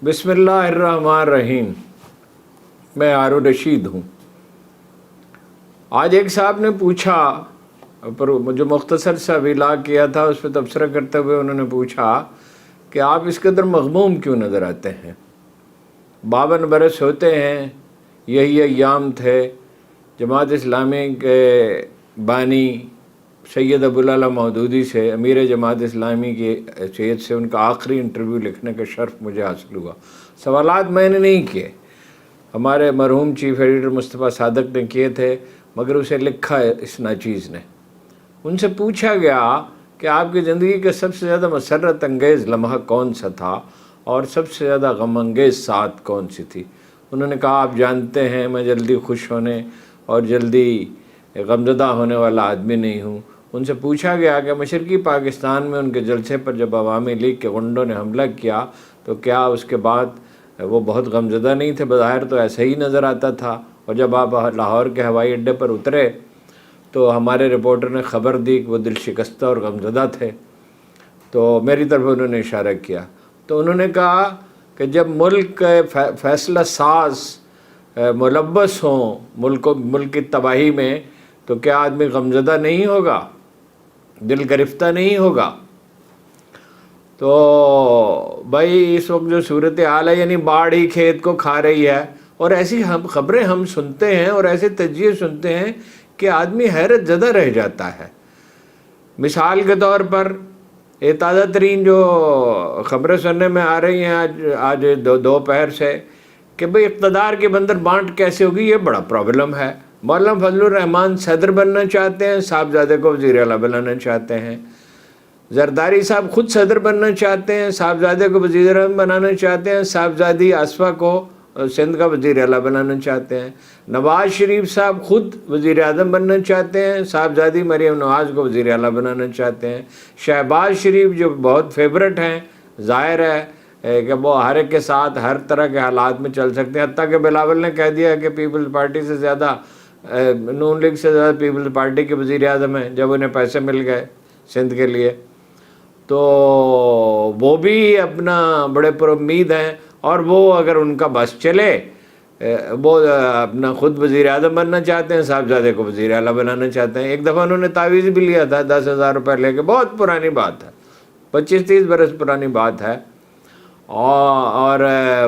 बिस्मिल्लाहिर्रहमानिर्रहीम। मैं आरो रशीद हूँ। आज एक साहब ने पूछा, पर जो मुख्तसर सा विला किया था उस पर तबसरा करते हुए उन्होंने पूछा कि आप इस कदर मग़मूम क्यों नज़र आते हैं। 52 बरस होते हैं, यही अय्याम थे। जमात इस्लामी के बानी सैयद अबुल आला मौदूदी से, अमीर जमात इस्लामी की हैसियत से उनका आखिरी इंटरव्यू लिखने का शर्फ मुझे हासिल हुआ। सवालात मैंने नहीं किए, हमारे मरहूम चीफ एडिटर मुस्तफ़ा सादक ने किए थे, मगर उसे लिखा इस नाचीज़ ने। उनसे पूछा गया कि आपकी ज़िंदगी का सबसे ज़्यादा मसरत अंगेज़ लम्हा कौन सा था और सबसे ज़्यादा गम अंगेज़ साथ कौन सी थी। उन्होंने कहा, आप जानते हैं मैं जल्दी खुश होने और जल्दी गमज़दा होने वाला आदमी नहीं हूँ। उनसे पूछा गया कि मशरक़ी पाकिस्तान में उनके जलसे पर जब अवामी लीग के गुंडों ने हमला किया तो क्या उसके बाद वो बहुत गमज़दा नहीं थे? बज़ाहिर तो ऐसा ही नज़र आता था। और जब आप लाहौर के हवाई अड्डे पर उतरे तो हमारे रिपोर्टर ने ख़बर दी कि वो दिल शिकस्ता और गमज़दा थे। तो मेरी तरफ उन्होंने इशारा किया। तो उन्होंने कहा कि जब मुल्क के फ़ैसला साज मुलव्वस हों मुल्क की तबाही में, तो क्या आदमी गमज़दा नहीं होगा, दिल गिरफ्ता नहीं होगा? तो भाई इस वक्त जो सूरत हाल है, यानी बाढ़ ही खेत को खा रही है, और ऐसी हम ख़बरें हम सुनते हैं और ऐसे तजिए सुनते हैं कि आदमी हैरत ज़दा रह जाता है। मिसाल के तौर पर ये ताज़ा तरीन जो ख़बरें सुनने में आ रही हैं आज दोपहर से कि भाई इक़्तिदार के बंदर बांट कैसे होगी, ये बड़ा प्रॉब्लम है। मौलाना फजलुर रहमान सदर बनना चाहते हैं, साहबजादे को वज़ीर आला बनाना चाहते हैं। जरदारी साहब खुद सदर बनना चाहते हैं, साहबजादे को वज़ीर आज़म बनाना चाहते हैं, साहबजादी आसफ़ा को सिंध का वज़ीर आला बनाना चाहते हैं। नवाज़ शरीफ साहब खुद वज़ीर आज़म बनना चाहते हैं, साहबजादी मरीम नवाज़ को वज़ीर आला बनाना चाहते हैं। शहबाज शरीफ जो बहुत फेवरेट हैं, ज़ाहिर है कि वो हर एक के साथ हर तरह के हालात में चल सकते हैं। हत्ता कि बिलावल ने कह दिया कि पीपल्स पार्टी से ज़्यादा नून लीग से ज़्यादा पीपल्स पार्टी के वज़ीर आज़म हैं, जब उन्हें पैसे मिल गए सिंध के लिए। तो वो भी अपना बड़े पुरुम्मीद हैं, और वो अगर उनका बस चले वो अपना ख़ुद वज़ीर आज़म बनना चाहते हैं, साहबजादे को वज़ीर आला बनाना चाहते हैं। एक दफ़ा उन्होंने तावीज़ भी लिया था 10,000 रुपये लेके, बहुत पुरानी बात है, 25-30 बरस पुरानी बात है। और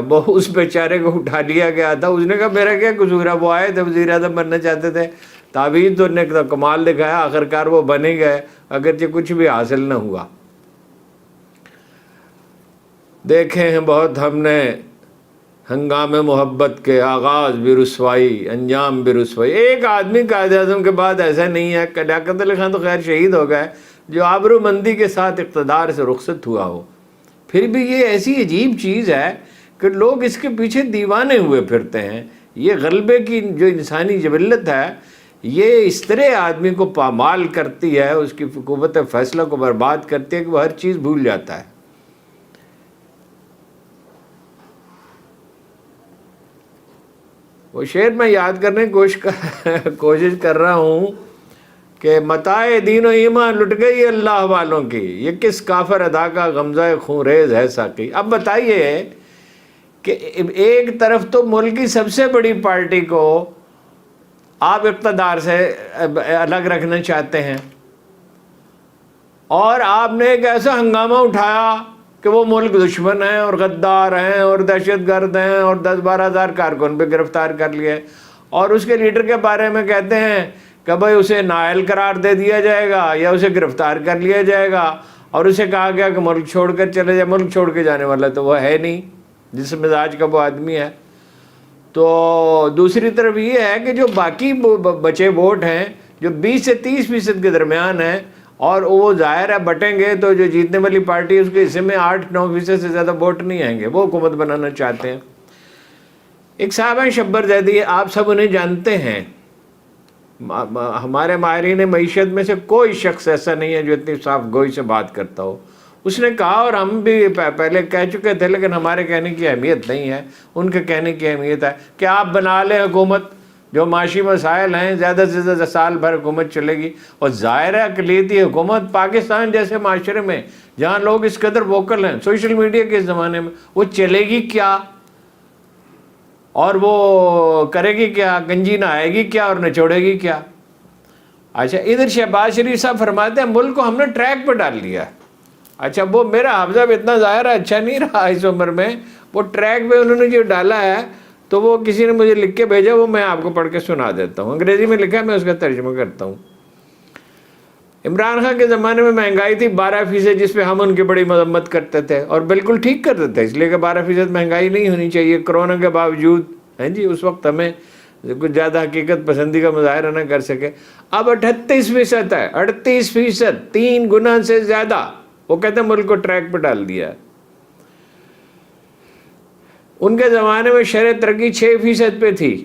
वो उस बेचारे को उठा लिया गया था। उसने कहा मेरा क्या कसूर है, वो आए थे वज़ीर आज़म बनना चाहते थे, तावीज़ तो ने कमाल दिखाया, आखिरकार वो बने गए, अगरचे कुछ भी हासिल न हुआ। देखे हैं बहुत हमने हंगामे मोहब्बत के, आगाज़ भी रुसवाई अंजाम भी रुसवाई। एक आदमी कायद-ए-आज़म के बाद ऐसा नहीं है, लियाक़त अली खान तो खैर शहीद हो गए, जो आबरूमंदी के साथ इक़्तिदार से रुखसत हुआ हो। फिर भी ये ऐसी अजीब चीज़ है कि लोग इसके पीछे दीवाने हुए फिरते हैं। ये गलबे की जो इंसानी जबिल्लत है, ये इस तरह आदमी को पामाल करती है, उसकी क़ुव्वत फ़ैसला को बर्बाद करती है कि वो हर चीज़ भूल जाता है। वो शेर मैं याद करने की कोशिश कर रहा हूँ कि मताए दीनो ईमान लुट गई अल्लाह वालों की, ये किस काफर अदा का गमज़ा खून रेज है साकी। अब बताइए कि एक तरफ तो मुल्क की सबसे बड़ी पार्टी को आप इक़्तिदार से अलग रखना चाहते हैं, और आपने एक ऐसा हंगामा उठाया कि वो मुल्क दुश्मन हैं और गद्दार हैं और दहशतगर्द हैं, और 10-12 हज़ार कारकुन पे गिरफ़्तार कर लिए, और उसके लीडर के बारे में कहते हैं कि भाई उसे नाअहल करार दे दिया जाएगा या उसे गिरफ़्तार कर लिया जाएगा, और उसे कहा गया कि मुल्क छोड़कर चले जाए। मुल्क छोड़ के जाने वाला तो वो है नहीं, जिस मिजाज का वो आदमी है। तो दूसरी तरफ ये है कि जो बाकी बचे वोट हैं, जो 20 से 30% के दरमियान हैं, और वो ज़ाहिर है बटेंगे तो जो जीतने वाली पार्टी है उसके हिस्से में 8-9% से ज़्यादा वोट नहीं आएंगे, वो हुकूमत बनाना चाहते हैं। एक साहब हैं शब्बर ज़ैदी, आप सब उन्हें जानते हैं। हमारे माहिरीन मईशत में से कोई शख्स ऐसा नहीं है जो इतनी साफ गोई से बात करता हो। उसने कहा, और हम भी पहले कह चुके थे, लेकिन हमारे कहने की अहमियत नहीं है, उनके कहने की अहमियत है कि आप बना लें हुकूमत, जो माशी मसाइल हैं ज़्यादा से ज़्यादा साल भर हुकूमत चलेगी। और ज़ाहिर है अक़लियती हुकूमत पाकिस्तान जैसे माशरे में جہاں لوگ اس قدر ووکل ہیں سوشل میڈیا کے زمانے میں، وہ چلے گی کیا اور وہ کرے گی کیا، گنجی نہ آئے گی کیا اور نچوڑے گی کیا؟ اچھا ادھر شہباز شریف صاحب فرماتے ہیں ملک کو ہم نے ٹریک پہ ڈال لیا۔ اچھا وہ میرا حافظہ اتنا ظاہر اچھا نہیں رہا اس عمر میں، وہ ٹریک پہ انہوں نے جو ڈالا ہے تو وہ کسی نے مجھے لکھ کے بھیجا، وہ میں آپ کو پڑھ کے سنا دیتا ہوں، انگریزی میں لکھا ہے، میں اس کا ترجمہ کرتا ہوں۔ عمران خان کے زمانے میں مہنگائی تھی 12%، جس پہ ہم ان کی بڑی مذمت کرتے تھے اور بالکل ٹھیک کرتے تھے، اس لیے کہ 12% مہنگائی نہیں ہونی چاہیے کرونا کے باوجود، ہیں جی اس وقت ہمیں کچھ زیادہ حقیقت پسندی کا مظاہرہ نہ کر سکے۔ اب 38% ہے، 38%، 3 گنا سے زیادہ۔ وہ کہتے ہیں ملک کو ٹریک پہ ڈال دیا۔ ان کے زمانے میں شرح ترقی 6% پہ تھی،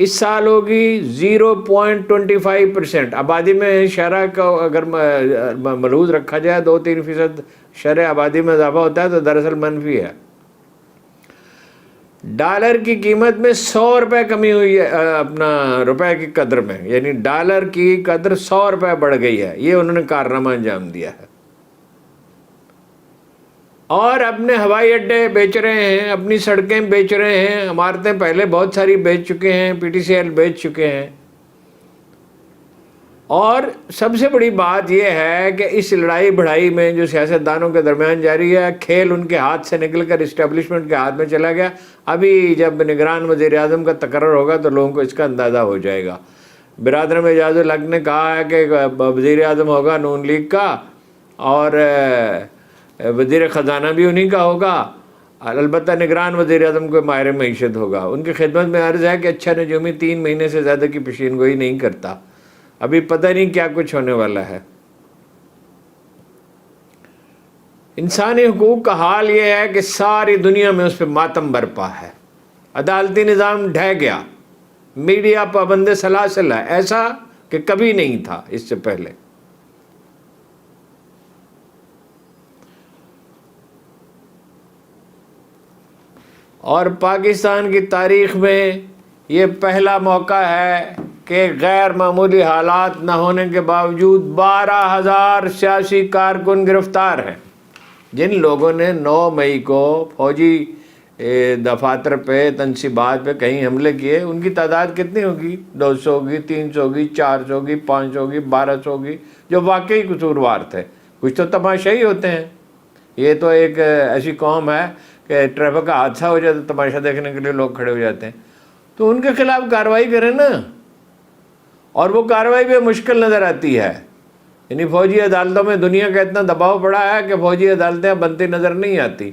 اس سال ہوگی 0.25%۔ آبادی میں شرح کا اگر ملحوظ رکھا جائے 2-3% شرح آبادی میں اضافہ ہوتا ہے تو دراصل منفی ہے۔ ڈالر کی قیمت میں 100 روپے کمی ہوئی ہے، اپنا روپے کی قدر میں، یعنی ڈالر کی قدر 100 روپے بڑھ گئی ہے، یہ انہوں نے کارنامہ انجام دیا ہے۔ اور اپنے ہوائی اڈے بیچ رہے ہیں، اپنی سڑکیں بیچ رہے ہیں، عمارتیں پہلے بہت ساری بیچ چکے ہیں، پی ٹی سی ایل بیچ چکے ہیں۔ اور سب سے بڑی بات یہ ہے کہ اس لڑائی بڑھائی میں جو سیاستدانوں کے درمیان جاری ہے، کھیل ان کے ہاتھ سے نکل کر اسٹیبلشمنٹ کے ہاتھ میں چلا گیا۔ ابھی جب نگران وزیر اعظم کا تقرر ہوگا تو لوگوں کو اس کا اندازہ ہو جائے گا۔ برادر اعجاز الحق نے کہا ہے کہ وزیر اعظم ہوگا نون لیگ کا اور وزیر خزانہ بھی انہی کا ہوگا، البتہ نگران وزیر اعظم کو ماہر معیشت ہوگا۔ ان کی خدمت میں عرض ہے کہ اچھا نجومی 3 مہینے سے زیادہ کی پیشین گوئی نہیں کرتا، ابھی پتہ نہیں کیا کچھ ہونے والا ہے۔ انسانی حقوق کا حال یہ ہے کہ ساری دنیا میں اس پہ ماتم برپا ہے، عدالتی نظام ڈھہ گیا، میڈیا پابند سلاسل ہے، ایسا کہ کبھی نہیں تھا اس سے پہلے۔ اور پاکستان کی تاریخ میں یہ پہلا موقع ہے کہ غیر معمولی حالات نہ ہونے کے باوجود 12,000 سیاسی کارکن گرفتار ہیں۔ جن لوگوں نے 9 مئی کو فوجی دفاتر پہ، تنصیبات پہ کہیں حملے کیے، ان کی تعداد کتنی ہوگی؟ 200 ہوگی، 300 ہوگی، 400 ہوگی، 500 ہوگی، 1200 ہوگی، جو واقعی قصوروار تھے۔ کچھ تو تماشائی ہوتے ہیں، یہ تو ایک ایسی قوم ہے کہ ٹریفک کا حادثہ ہو جائے تو تماشا دیکھنے کے لیے لوگ کھڑے ہو جاتے ہیں۔ تو ان کے خلاف کارروائی کریں نا، اور وہ کارروائی بھی مشکل نظر آتی ہے۔ یعنی فوجی عدالتوں میں دنیا کا اتنا دباؤ پڑا ہے کہ فوجی عدالتیں بنتی نظر نہیں آتی،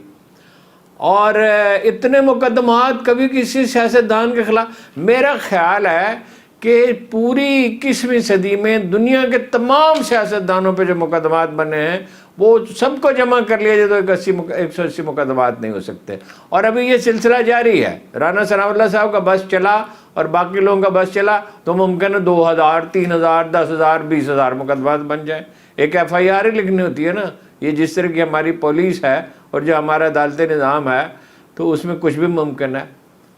اور اتنے مقدمات کبھی کسی سیاستدان کے خلاف۔ میرا خیال ہے کہ پوری 21ویں صدی میں دنیا کے تمام سیاستدانوں پہ جو مقدمات بنے ہیں وہ سب کو جمع کر لیا جائے تو 180 مقدمات نہیں ہو سکتے، اور ابھی یہ سلسلہ جاری ہے۔ رانا ثناء اللہ صاحب کا بس چلا اور باقی لوگوں کا بس چلا تو ممکن ہے 2,000، 3,000، 10,000، 20,000 مقدمات بن جائیں۔ ایک FIR ہی لکھنی ہوتی ہے نا۔ یہ جس طرح کی ہماری پولیس ہے اور جو ہمارا عدالتی نظام ہے تو اس میں کچھ بھی ممکن ہے۔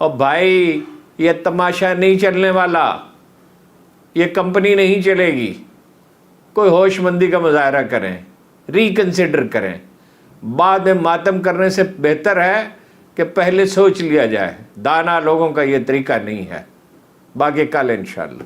اور بھائی یہ تماشا نہیں چلنے والا، یہ کمپنی نہیں چلے گی۔ کوئی ہوش مندی کا مظاہرہ کریں، ریکنسیڈر کریں۔ بعد میں ماتم کرنے سے بہتر ہے کہ پہلے سوچ لیا جائے۔ دانا لوگوں کا یہ طریقہ نہیں ہے۔ باقی کل انشاءاللہ۔